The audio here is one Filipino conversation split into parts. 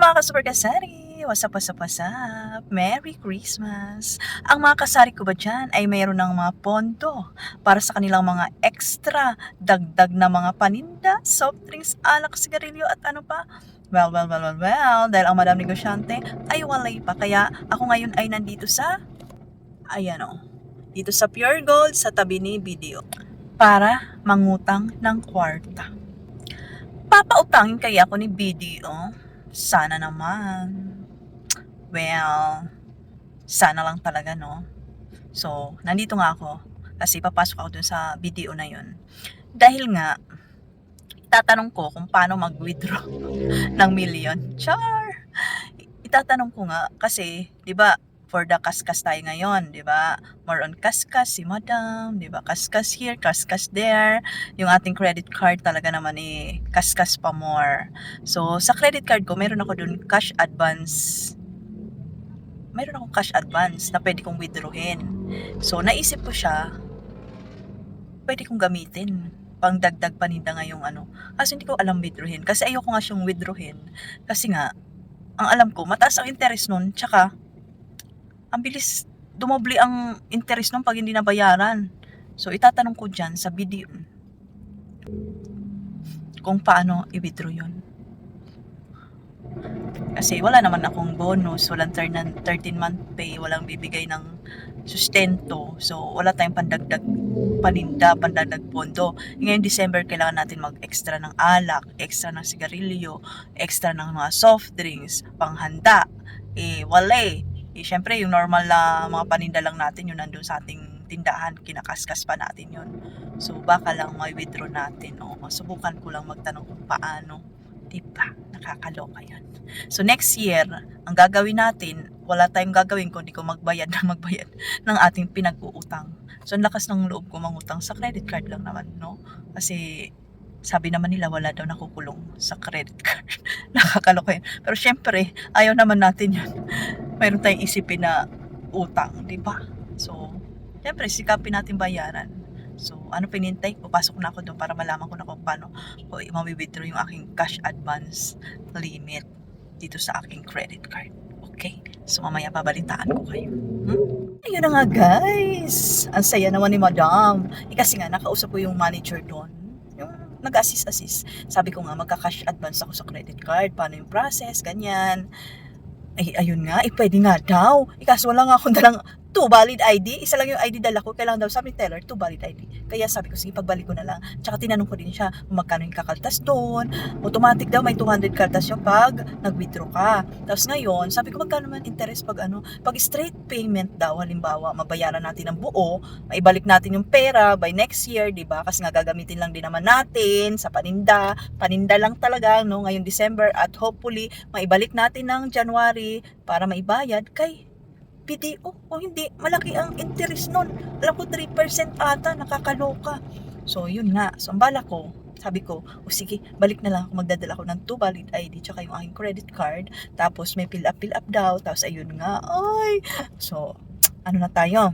mga ka-super kasari! What's up? Merry Christmas! Ang mga kasari ko ba dyan ay mayroon ng mga pondo para sa kanilang mga extra dagdag na mga paninda, soft drinks, alak, sigarilyo at ano pa? Well, dahil ang madam negosyante ay walay pa. Kaya ako ngayon ay nandito sa, ayan o, dito sa Pure Gold sa tabi ni Video para mangutang ng kwarta. Papautangin kaya ako ni BDO? Sana naman. Well, sana lang talaga, no? So, nandito nga ako kasi papasok ako dun sa BDO na yun. Dahil nga, itatanong ko kung paano mag-withdraw ng million. Char! Itatanong ko nga kasi, di ba, for the kaskas tayo ngayon, di ba? More on kaskas si madam, di ba? Kaskas here, kaskas there. Yung ating credit card talaga naman kaskas pa more. So, sa credit card ko, meron ako dun cash advance. Meron akong cash advance na pwede kong withdrawin. So, naisip ko siya, pwede kong gamitin pang dagdag paninda ngayong ano. Kasi hindi ko alam withdrawin. Kasi ayoko nga siyang withdrawin. Kasi nga, ang alam ko, mataas ang interest nun, tsaka, ang bilis dumoble ang interest nung pag hindi nabayaran. So, itatanong ko dyan sa video kung paano i-withdraw yun. Kasi wala naman akong bonus, walang 13-month pay, walang bibigay ng sustento. So, wala tayong pandagdag paninda, pandagdag pondo. Ngayon December, kailangan natin mag-extra ng alak, extra ng sigarilyo, extra ng mga soft drinks, panghanda. Wala syempre, yung normal na mga paninda lang natin, yung nandun sa ating tindahan, kinakaskas pa natin yun. So, baka lang may withdraw natin. Subukan ko lang magtanong kung paano. Diba? Nakakaloka yun. So, next year, ang gagawin natin, wala tayong gagawin kundi ko magbayad ng ating pinag-uutang. So, ang lakas ng loob ko mangutang sa credit card lang naman, no? Kasi, sabi naman nila wala daw nakukulong sa credit card. Nakakaloka yun. Pero syempre, ayaw naman natin yun. Mayroon tayong isipin na utang, di ba? So, syempre, sikapin natin bayaran. So, ano pinintay? Papasok na ako doon para malaman ko na kung paano ko ma-withdraw yung aking cash advance limit dito sa aking credit card. Okay? So, mamaya babalitaan ko kayo. Ayun na nga, guys. Ang saya naman ni Madam. Kasi nga, nakausap ko yung manager doon. Yung nag-assist. Sabi ko nga, magka-cash advance ako sa credit card. Paano yung process? Ganyan. Ayun nga, pwede nga daw. Kaso wala nga akong dalang 2 valid ID. Isa lang yung ID dala ko. Kailangan daw, sabi ni teller, 2 valid ID. Kaya sabi ko, sige, pagbalik ko na lang. Tsaka tinanong ko din siya, magkano yung kakaltas doon. Automatic daw, may 200 kaltas yung pag nag-withdraw ka. Tapos ngayon, sabi ko, magkano man interest pag straight payment daw, halimbawa, mabayaran natin ng buo, maibalik natin yung pera by next year, di ba? Kasi nga gagamitin lang din naman natin sa paninda lang talaga, no? Ngayong December at hopefully, maibalik natin ng January para maibayad kay BDO. O hindi, malaki ang interest nun. Alam ko 3% ata, nakakaloka. So, yun nga. So, ang bala ko, sabi ko, sige, balik na lang ako, magdadala ko ng 2 valid ID tsaka yung aking credit card. Tapos, may fill up daw. Tapos, ayun nga. So, ano na tayo?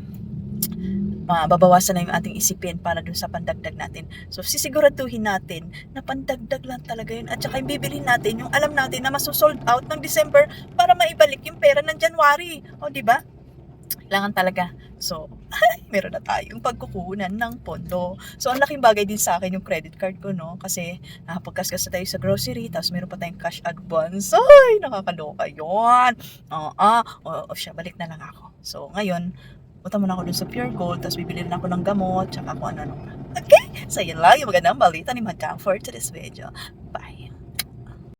Babawasan na yung ating isipin para dun sa pandagdag natin. So, sisiguraduhin natin na pandagdag lang talaga yun. At saka yung bibilhin natin, yung alam natin na masosold out ng December para maibalik yung pera ng January. O, di ba? Kailangan talaga. So, meron na tayong pagkukunan ng pondo. So, ang laking bagay din sa akin yung credit card ko, no? Kasi, nakapagkaskas na tayo sa grocery, tapos meron pa tayong cash advance. Ay, nakakaloka yun. Siya, balik na lang ako. So, ngayon, punta muna ako dun sa Pure Gold, tapos bibili na ako ng gamot, tsaka kung ano. Okay? So, yun lang yung magandang balita ni Madam for today's video.